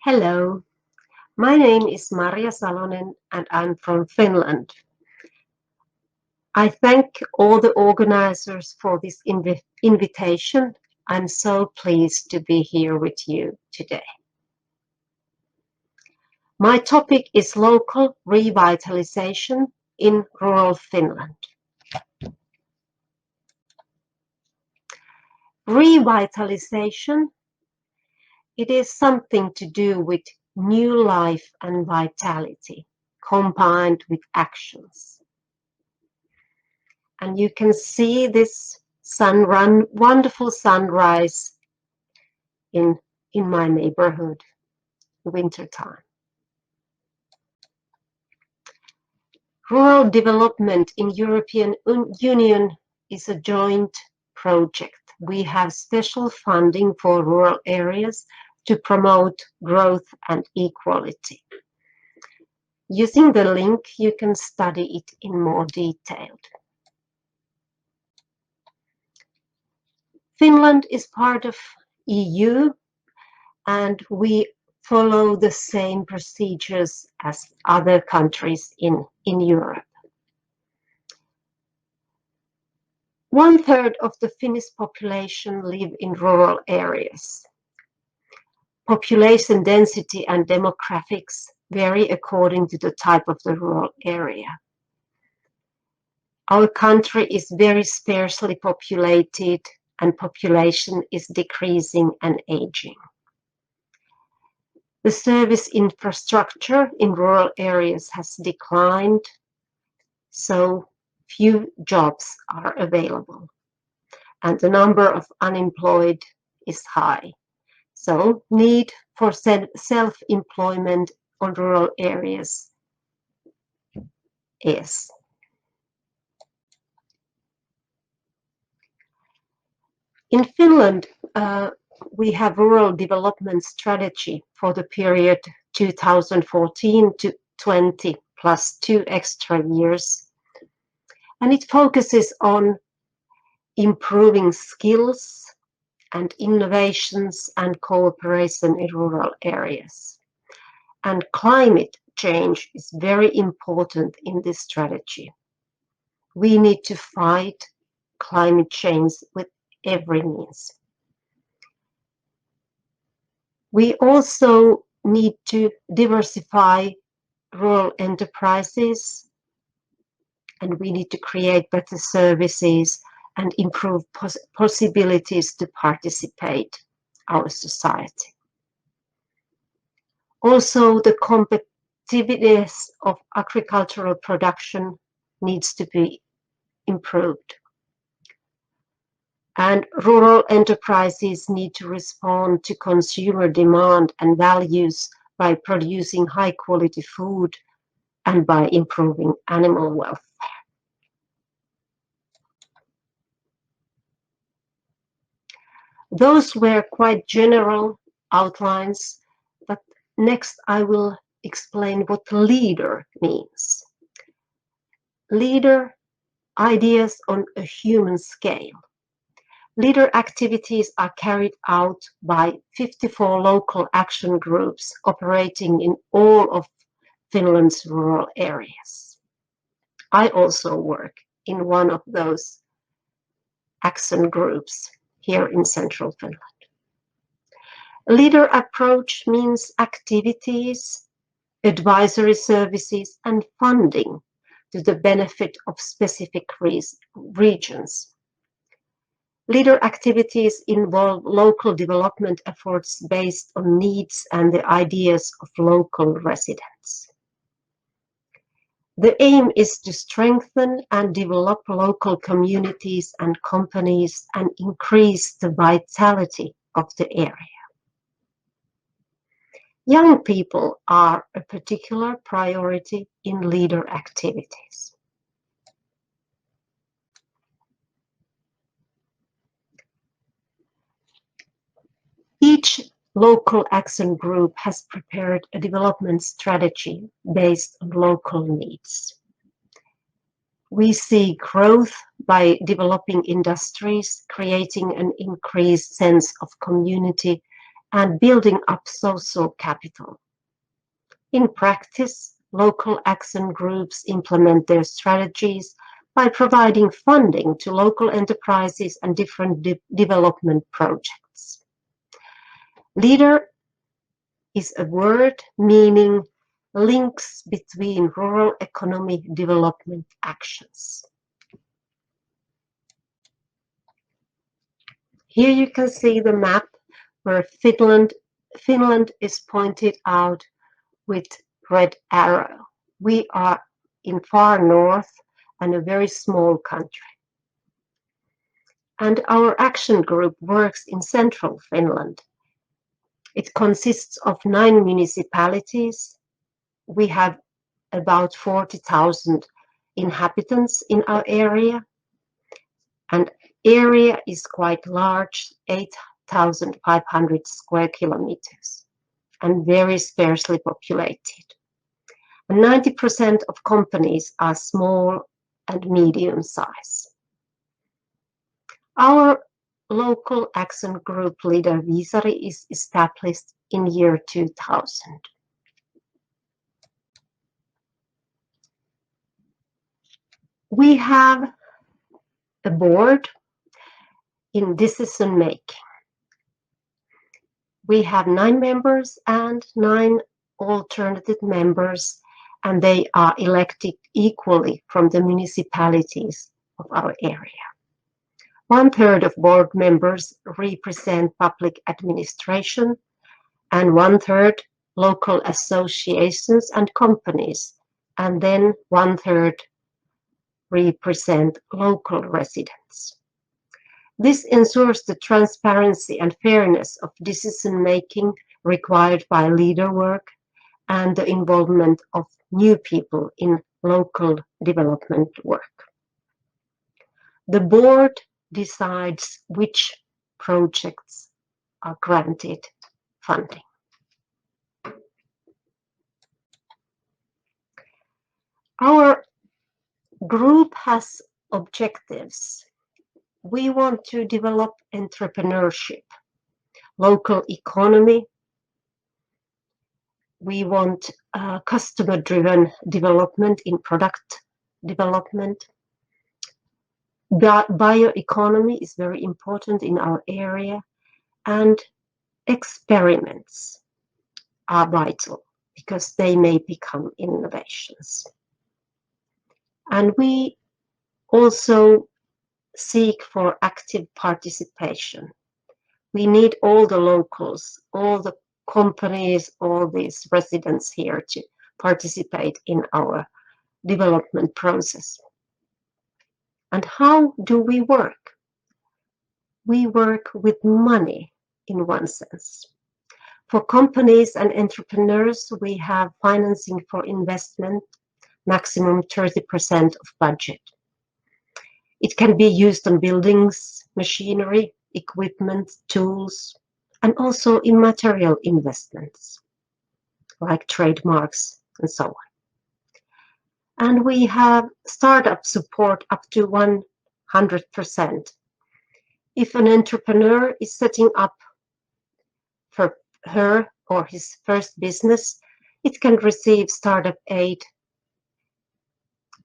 Hello, my name is Marja Salonen and I'm from Finland. I thank all the organizers for this invitation. I'm so pleased to be here with you today. My topic is local revitalization in rural Finland. Revitalization, it is something to do with new life and vitality combined with actions. And you can see this wonderful sunrise in my neighborhood, wintertime. Rural development in European Union is a joint project. We have special funding for rural areas to promote growth and equality. Using the link, you can study it in more detail. Finland is part of EU and we follow the same procedures as other countries in Europe. 1/3 of the Finnish population live in rural areas. Population density and demographics vary according to the type of the rural area. Our country is very sparsely populated and population is decreasing and aging. The service infrastructure in rural areas has declined, so few jobs are available, and the number of unemployed is high. So need for self-employment on rural areas is. In Finland, we have rural development strategy for the period 2014 to 20 plus 2 extra years. And it focuses on improving skills and innovations and cooperation in rural areas. And climate change is very important in this strategy. We need to fight climate change with every means. We also need to diversify rural enterprises, and we need to create better services and improve possibilities to participate our society. Also, the competitiveness of agricultural production needs to be improved. And rural enterprises need to respond to consumer demand and values by producing high quality food and by improving animal welfare. Those were quite general outlines, but next I will explain what leader means. Leader, ideas on a human scale. Leader activities are carried out by 54 local action groups operating in all of Finland's rural areas. I also work in one of those action groups here in central Finland. Leader approach means activities, advisory services, and funding to the benefit of specific regions. Leader activities involve local development efforts based on needs and the ideas of local residents. The aim is to strengthen and develop local communities and companies and increase the vitality of the area. Young people are a particular priority in leader activities. Each local action group has prepared a development strategy based on local needs. We see growth by developing industries, creating an increased sense of community and building up social capital. In practice, local action groups implement their strategies by providing funding to local enterprises and different development projects. Leader is a word meaning links between rural economy development actions. Here you can see the map where Finland is pointed out with red arrow. We are in far north and a very small country. And our action group works in central Finland. It consists of 9 municipalities. We have about 40,000 inhabitants in our area, and area is quite large, 8,500 square kilometers, and very sparsely populated. And 90% of companies are small and medium size. Our local action group leader Viisari is established in year 2000. We have a board in decision making. We have 9 members and 9 alternative members, and they are elected equally from the municipalities of our area. 1/3 of board members represent public administration, and 1/3 local associations and companies, and then 1/3 represent local residents. This ensures the transparency and fairness of decision-making required by leader work and the involvement of new people in local development work. The board decides which projects are granted funding. Our group has objectives. We want to develop entrepreneurship, local economy. We want customer-driven development in product development. Bioeconomy is very important in our area, and experiments are vital because they may become innovations. And we also seek for active participation. We need all the locals, all the companies, all these residents here to participate in our development process. And how do we work? We work with money in one sense. For companies and entrepreneurs, we have financing for investment, maximum 30% of budget. It can be used on buildings, machinery, equipment, tools, and also in material investments, like trademarks and so on. And we have startup support up to 100%. If an entrepreneur is setting up for her or his first business, it can receive startup aid,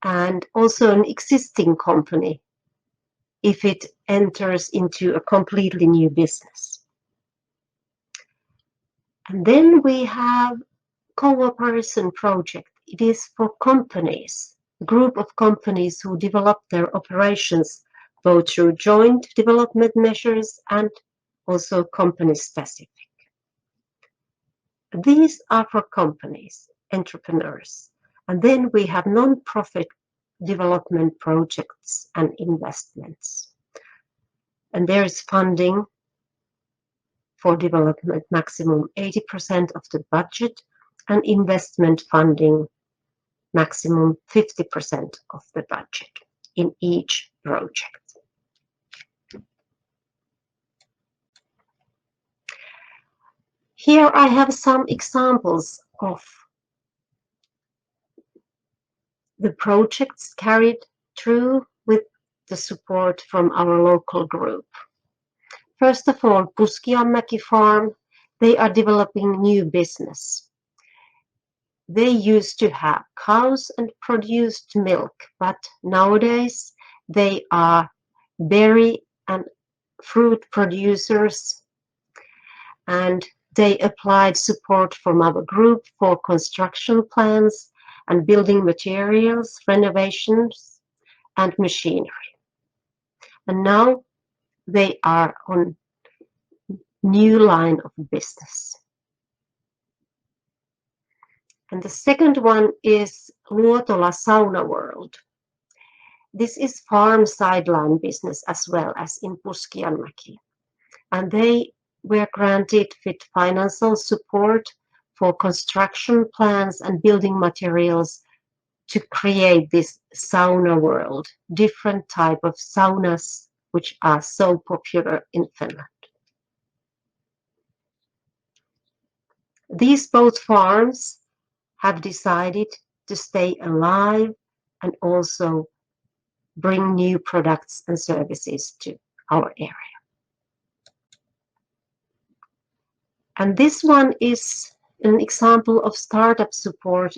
and also an existing company if it enters into a completely new business. And then we have cooperation project. It is for companies, a group of companies who develop their operations both through joint development measures and also company specific. These are for companies, entrepreneurs. And then we have non-profit development projects and investments. And there is funding for development, maximum 80% of the budget, and investment funding, maximum 50% of the budget in each project. Here I have some examples of the projects carried through with the support from our local group. First of all, Puskianmäki farm They are developing new business. They used to have cows and produced milk, but nowadays they are berry and fruit producers, and they applied support from our group for construction plans and building materials, renovations, and machinery. And now they are on new line of business. And the second one is Luotola Sauna World. This is farm sideline business as well as in Puskianmäki. And they were granted with financial support for construction plans and building materials to create this sauna world, different type of saunas which are so popular in Finland. These both farms have decided to stay alive and also bring new products and services to our area. And this one is an example of startup support.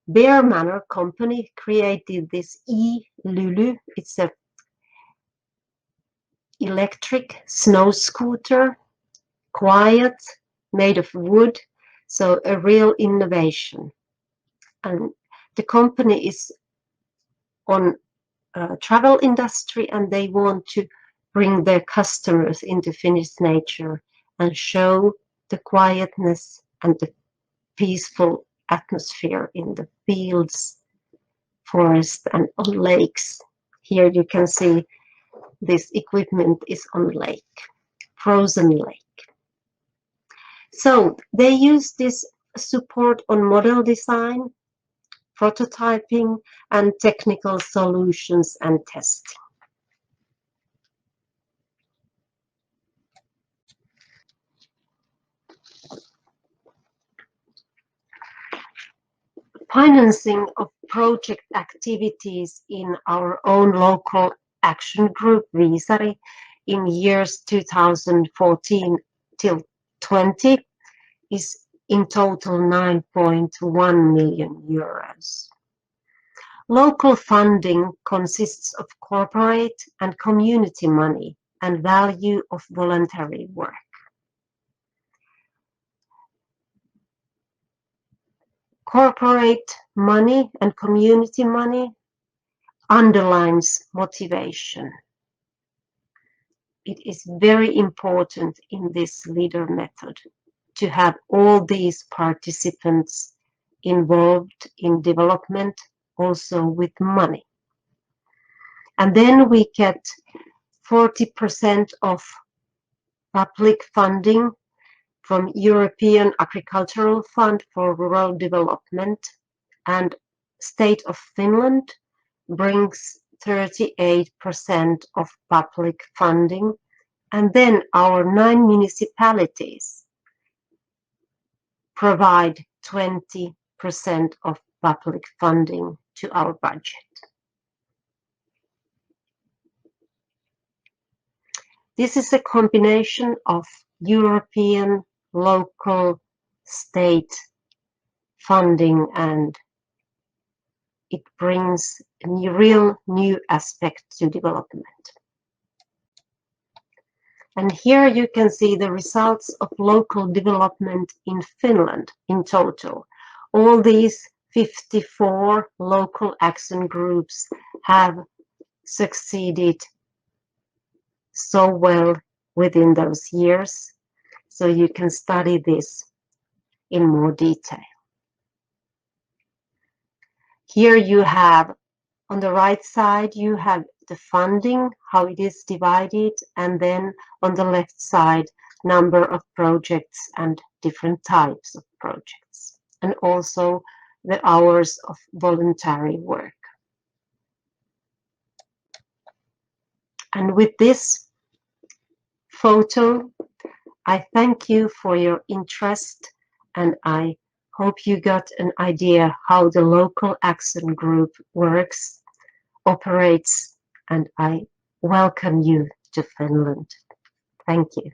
Bear Manor company created this e-Lulu. It's a electric snow scooter, quiet, made of wood, so a real innovation. And the company is on travel industry, and they want to bring their customers into Finnish nature and show the quietness and the peaceful atmosphere in the fields, forest, and on lakes. Here you can see this equipment is on lake, frozen lake. So they use this support on model design, prototyping, and technical solutions and testing. Financing of project activities in our own local action group, Viisari, in years 2014 till 20 is in total 9.1 million euros. Local funding consists of corporate and community money and value of voluntary work. Corporate money and community money underlines motivation. It is very important in this leader method to have all these participants involved in development, also with money. And then we get 40% of public funding from European Agricultural Fund for Rural Development, and State of Finland brings 38% of public funding, and then our 9 municipalities provide 20% of public funding to our budget. This is a combination of European, local, state funding, and it brings a real new aspect to development. And here you can see the results of local development in Finland in total. All these 54 local action groups have succeeded so well within those years. So you can study this in more detail. Here you have, on the right side, you have the funding, how it is divided, and then on the left side, number of projects and different types of projects, and also the hours of voluntary work. And with this photo, I thank you for your interest, and I hope you got an idea how the local action group works, operates, and I welcome you to Finland. Thank you.